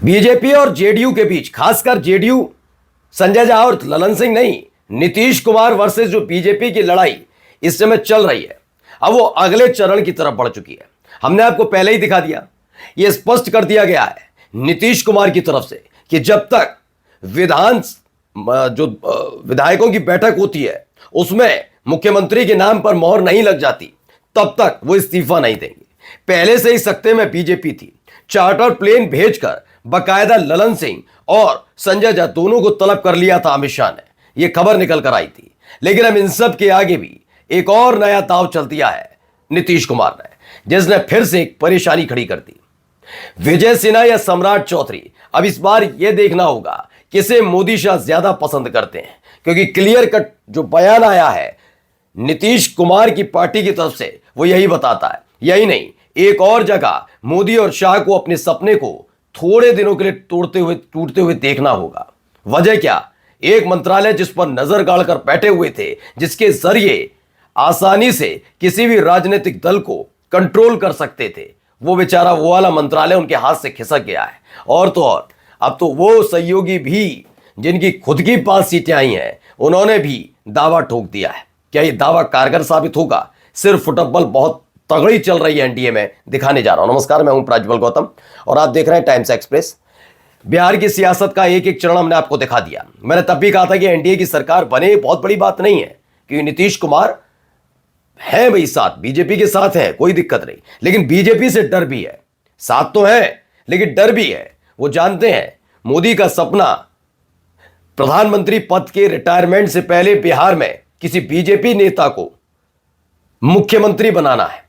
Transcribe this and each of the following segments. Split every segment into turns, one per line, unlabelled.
BJP और JDU के बीच, खासकर जेडीयू संजय झा और ललन सिंह नहीं, नीतीश कुमार वर्सेस जो बीजेपी की लड़ाई इस समय चल रही है, अब वो अगले चरण की तरफ बढ़ चुकी है। हमने आपको पहले ही दिखा दिया, ये स्पष्ट कर दिया गया है नीतीश कुमार की तरफ से कि जब तक विधायकों की बैठक होती है उसमें मुख्यमंत्री के नाम पर मोहर नहीं लग जाती, तब तक वो इस्तीफा नहीं देंगे। पहले से ही सत्ते में बीजेपी थी, चार्टर प्लेन भेजकर बकायदा ललन सिंह और संजय झा दोनों को तलब कर लिया था अमित शाह ने, यह खबर निकल कर आई थी। लेकिन अब इन सब के आगे भी एक और नया दांव चल दिया है नीतीश कुमार ने, जिसने फिर से एक परेशानी खड़ी कर दी। विजय सिन्हा या सम्राट चौधरी, अब इस बार यह देखना होगा किसे मोदी शाह ज्यादा पसंद करते हैं, क्योंकि क्लियर कट जो बयान आया है नीतीश कुमार की पार्टी की तरफ से वो यही बताता है। यही नहीं, एक और जगह मोदी और शाह को अपने सपने को थोड़े दिनों के लिए टूटते हुए देखना होगा। वजह क्या? एक मंत्रालय जिस पर नजर गाड़कर बैठे हुए थे, जिसके जरिए आसानी से किसी भी राजनीतिक दल को कंट्रोल कर सकते थे, वो बेचारा वो वाला मंत्रालय उनके हाथ से खिसक गया है। और तो और अब तो वो सहयोगी भी जिनकी खुद की 5 सीटें आई हैं, उन्होंने भी दावा ठोक दिया है। क्या ये दावा कारगर साबित होगा? सिर्फ फुटबॉल बहुत तगड़ी चल रही है एनडीए में, दिखाने जा रहा हूं। नमस्कार, मैं हूं प्राज्वल गौतम और आप देख रहे हैं टाइम्स एक्सप्रेस। बिहार की सियासत का एक एक चरण हमने आपको दिखा दिया। मैंने तब भी कहा था कि एनडीए की सरकार बने बहुत बड़ी बात नहीं है, क्योंकि नीतीश कुमार है भाई साथ, बीजेपी के साथ है, कोई दिक्कत नहीं। लेकिन बीजेपी से डर भी है, साथ तो है लेकिन डर भी है। वो जानते हैं मोदी का सपना प्रधानमंत्री पद के रिटायरमेंट से पहले बिहार में किसी बीजेपी नेता को मुख्यमंत्री बनाना है,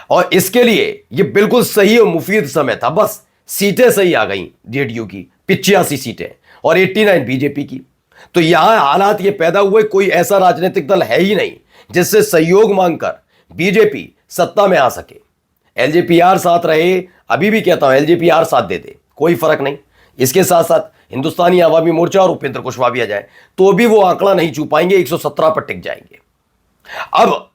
और इसके लिए यह बिल्कुल सही और मुफीद समय था। बस सीटें सही आ गई, जेडीयू की 85 सीटें और 89 बीजेपी की। तो यहां हालात ये पैदा हुए, कोई ऐसा राजनीतिक दल है ही नहीं जिससे सहयोग मांगकर बीजेपी सत्ता में आ सके। एलजेपीआर साथ रहे, अभी भी कहता हूं एलजेपीआर साथ दे दे, कोई फर्क नहीं। इसके साथ साथ हिंदुस्तानी आवामी मोर्चा और उपेंद्र कुशवाहा भी आ जाए तो भी वो आंकड़ा नहीं छू पाएंगे, 117 पर टिक जाएंगे। अब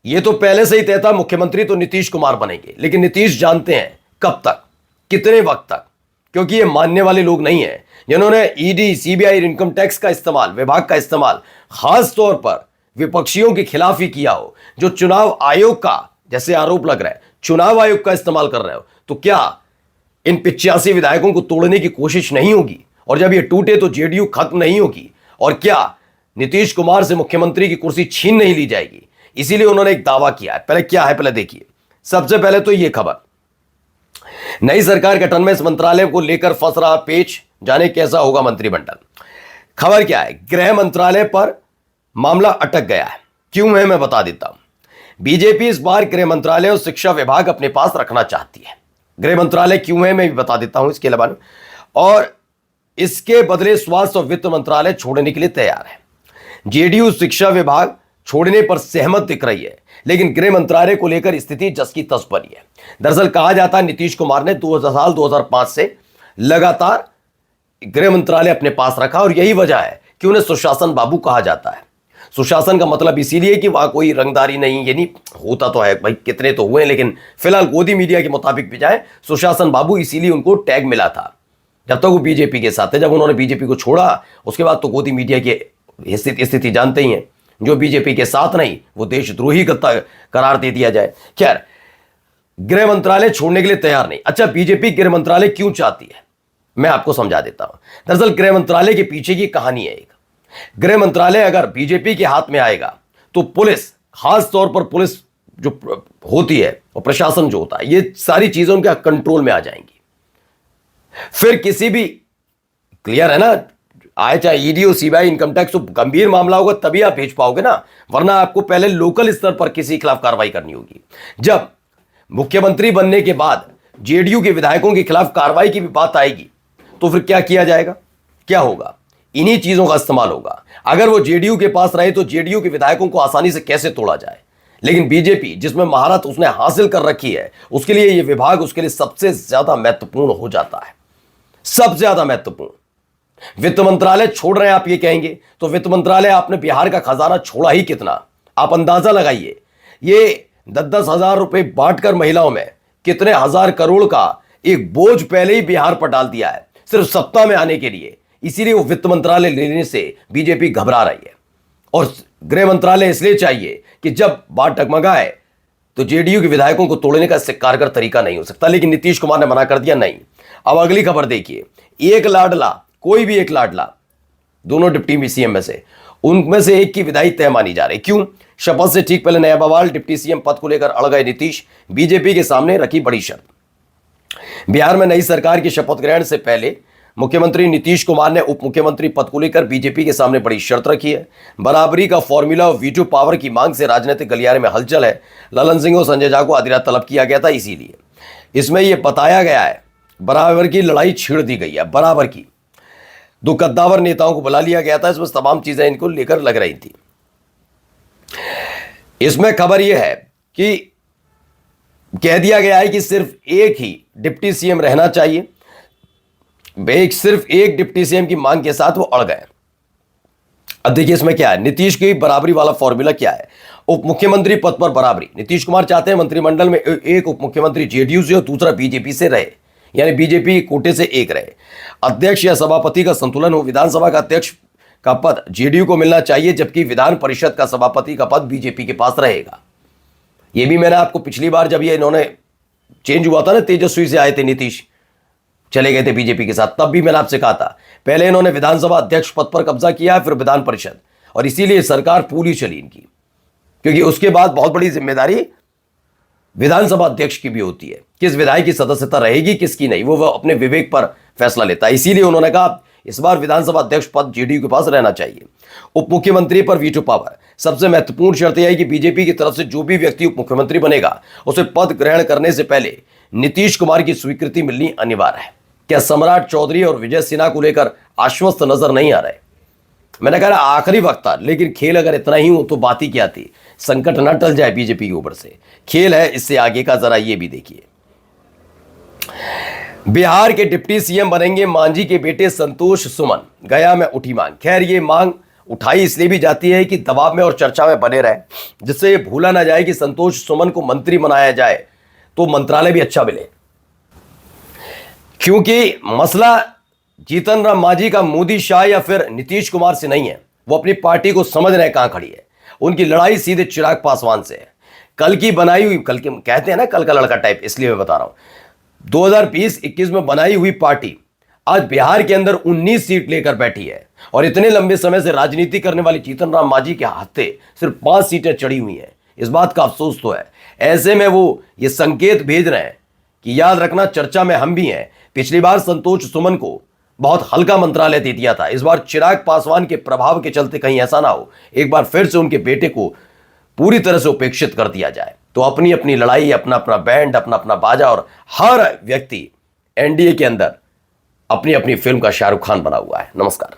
ये तो पहले से ही तय था, मुख्यमंत्री तो नीतीश कुमार बनेंगे, लेकिन नीतीश जानते हैं कब तक, कितने वक्त तक, क्योंकि ये मानने वाले लोग नहीं हैं जिन्होंने ईडी, सीबीआई, इनकम टैक्स का इस्तेमाल, विभाग का इस्तेमाल खास तौर पर विपक्षियों के खिलाफ ही किया हो। जो चुनाव आयोग का, जैसे आरोप लग रहा है, चुनाव आयोग का इस्तेमाल कर रहे हो, तो क्या इन 85 विधायकों को तोड़ने की कोशिश नहीं होगी? और जब ये टूटे तो जेडीयू खत्म नहीं होगी? और क्या नीतीश कुमार से मुख्यमंत्री की कुर्सी छीन नहीं ली जाएगी? इसीलिए उन्होंने एक दावा किया है। पहले क्या है, पहले देखिए। सबसे पहले तो यह खबर, नई सरकार गठन में इस मंत्रालय को लेकर फंस रहा पेच, जाने कैसा होगा मंत्रिमंडल। खबर क्या है, गृह मंत्रालय पर मामला अटक गया है। क्यों है मैं बता देता हूं। बीजेपी इस बार गृह मंत्रालय और शिक्षा विभाग अपने पास रखना चाहती है। गृह मंत्रालय क्यों है मैं भी बता देता हूं इसके अलावा, और इसके बदले स्वास्थ्य और वित्त मंत्रालय छोड़ने के लिए तैयार है। जेडीयू शिक्षा विभाग छोड़ने पर सहमत दिख रही है, लेकिन गृह मंत्रालय को लेकर स्थिति जस की तस बनी है। दरअसल कहा जाता है नीतीश कुमार ने 2005 से लगातार गृह मंत्रालय अपने पास रखा, और यही वजह है कि उन्हें सुशासन बाबू कहा जाता है। सुशासन का मतलब इसीलिए कि वहां कोई रंगदारी नहीं, ये नहीं होता तो है भाई, कितने तो हुए, लेकिन फिलहाल गोदी मीडिया के मुताबिक भी जाए सुशासन बाबू, इसीलिए उनको टैग मिला था जब तक वो बीजेपी के साथ थे। जब उन्होंने बीजेपी को छोड़ा उसके बाद तो गोदी मीडिया की स्थिति जानते ही हैं, जो बीजेपी के साथ नहीं वो देशद्रोही करार दे दिया जाए। खैर, गृह मंत्रालय छोड़ने के लिए तैयार नहीं। अच्छा, बीजेपी गृह मंत्रालय क्यों चाहती है, मैं आपको समझा देता हूं। दरअसल गृह मंत्रालय के पीछे की कहानी है एक। गृह मंत्रालय अगर बीजेपी के हाथ में आएगा तो पुलिस, खास तौर पर पुलिस जो होती है और प्रशासन जो होता है, ये सारी चीजें उनके कंट्रोल में आ जाएंगी। फिर किसी भी, क्लियर है ना, आए चाहे ईडी हो, सीबीआई, इनकम टैक्स, तो गंभीर मामला होगा तभी आप भेज पाओगे ना, वरना आपको पहले लोकल स्तर पर किसी के खिलाफ कार्रवाई करनी होगी। जब मुख्यमंत्री बनने के बाद जेडीयू के विधायकों के खिलाफ कार्रवाई की भी बात आएगी तो फिर क्या किया जाएगा, क्या होगा? इन्हीं चीजों का इस्तेमाल होगा। अगर वो जेडीयू के पास रहे तो जेडीयू के विधायकों को आसानी से कैसे तोड़ा जाए, लेकिन बीजेपी जिसमें महारत उसने हासिल कर रखी है, उसके लिए यह विभाग उसके लिए सबसे ज्यादा महत्वपूर्ण हो जाता है, सबसे ज्यादा महत्वपूर्ण। वित्त मंत्रालय छोड़ रहे हैं आप, ये कहेंगे तो वित्त मंत्रालय, आपने बिहार का खजाना छोड़ा ही कितना, आप अंदाजा लगाइए। ये 10-10 हजार रुपए बांटकर महिलाओं में कितने हजार करोड़ का एक बोझ पहले ही बिहार पर डाल दिया है सिर्फ सत्ता में आने के लिए। इसीलिए वो वित्त मंत्रालय लेने से बीजेपी घबरा रही है और गृह मंत्रालय इसलिए चाहिए कि जब बात डगमगाए तो जेडीयू के विधायकों को तोड़ने का इससे कारगर तरीका नहीं हो सकता। लेकिन नीतीश कुमार ने मना कर दिया, नहीं। अब अगली खबर देखिए, एक लाडला, कोई भी एक लाडला, दोनों डिप्टी सीएम में से उनमें से एक की विदाई तय मानी जा रही। क्यों? शपथ से ठीक पहले नया बवाल, डिप्टी सीएम पद को लेकर अड़ गए नीतीश, बीजेपी के सामने रखी बड़ी शर्त। बिहार में नई सरकार की शपथ ग्रहण से पहले मुख्यमंत्री नीतीश कुमार ने उप मुख्यमंत्री पद को लेकर बीजेपी के सामने बड़ी शर्त रखी है। बराबरी का फॉर्मूला और वीटो पावर की मांग से राजनीतिक गलियारे में हलचल है। ललन सिंह और संजय झा को आधी रात तलब किया गया था, इसीलिए इसमें यह बताया गया है बराबर की लड़ाई छेड़ दी गई है। बराबर की दो कद्दावर नेताओं को बुला लिया गया था, इसमें तमाम चीजें इनको लेकर लग रही थी। इसमें खबर यह है कि कह दिया गया है कि सिर्फ एक ही डिप्टी सीएम रहना चाहिए। सिर्फ एक डिप्टी सीएम की मांग के साथ वो अड़ गए। अब देखिए इसमें क्या है, नीतीश की बराबरी वाला फॉर्मूला क्या है। उप मुख्यमंत्री पद पर बराबरी, नीतीश कुमार चाहते हैं मंत्रिमंडल में एक उप मुख्यमंत्री जेडीयू से और दूसरा बीजेपी से रहे, यानी बीजेपी कोटे से एक रहे। अध्यक्ष या सभापति का संतुलन हो, विधानसभा का अध्यक्ष का पद जेडीयू को मिलना चाहिए, जबकि विधान परिषद का सभापति का पद बीजेपी के पास रहेगा। यह भी मैंने आपको पिछली बार जब ये इन्होंने चेंज हुआ था ना, तेजस्वी से आए थे नीतीश, चले गए थे बीजेपी के साथ, तब भी मैंने आपसे कहा था पहले इन्होंने विधानसभा अध्यक्ष पद पर कब्जा किया, फिर विधान परिषद, और इसीलिए सरकार पूरी चली इनकी, क्योंकि उसके बाद बहुत बड़ी जिम्मेदारी विधानसभा अध्यक्ष की भी होती है। किस विधायक की सदस्यता रहेगी, किसकी नहीं, वो अपने विवेक पर फैसला लेता है। इसीलिए उन्होंने कहा इस बार विधानसभा अध्यक्ष पद जेडीयू के पास रहना चाहिए। उप मुख्यमंत्री पर वीटो पावर, सबसे महत्वपूर्ण शर्त यह है कि बीजेपी की तरफ से जो भी व्यक्ति उप मुख्यमंत्री बनेगा उसे पद ग्रहण करने से पहले नीतीश कुमार की स्वीकृति मिलनी अनिवार्य है। क्या सम्राट चौधरी और विजय सिन्हा को लेकर आश्वस्त नजर नहीं आ रहे? मैंने कहा आखिरी वक्त था, लेकिन खेल अगर इतना ही हो तो बात ही क्या थी। संकट ना टल जाए बीजेपी के ऊपर से, खेल है इससे आगे का, जरा ये भी देखिए। बिहार के डिप्टी सीएम बनेंगे मांझी के बेटे संतोष सुमन, गया में उठी मांग। खैर ये मांग उठाई इसलिए भी जाती है कि दबाव में और चर्चा में बने रहे, जिससे ये भूला ना जाए कि संतोष सुमन को मंत्री बनाया जाए तो मंत्रालय भी अच्छा मिले। क्योंकि मसला जीतन राम मांझी का मोदी शाह या फिर नीतीश कुमार से नहीं है, वो अपनी पार्टी को समझ रहे कहां खड़ी है। उनकी लड़ाई सीधे चिराग पासवान से है। कल की बनाई हुई, कल के कहते हैं ना कल का लड़का टाइप, इसलिए मैं बता रहा हूं, 2020-21 में बनाई हुई पार्टी आज बिहार के अंदर 19 सीट लेकर बैठी है, और इतने लंबे समय से राजनीति करने वाली जीतन राम मांझी के हाथे सिर्फ 5 सीटें चढ़ी हुई हैं। इस बात का अफसोस तो है। ऐसे में वो ये संकेत भेज रहे हैं कि याद रखना चर्चा में हम भी हैं। पिछली बार संतोष सुमन को बहुत हल्का मंत्रालय दे दिया था, इस बार चिराग पासवान के प्रभाव के चलते कहीं ऐसा ना हो एक बार फिर से उनके बेटे को पूरी तरह से उपेक्षित कर दिया जाए। तो अपनी अपनी लड़ाई, अपना अपना बैंड, अपना अपना बाजा, और हर व्यक्ति एनडीए के अंदर अपनी अपनी फिल्म का शाहरुख खान बना हुआ है। नमस्कार।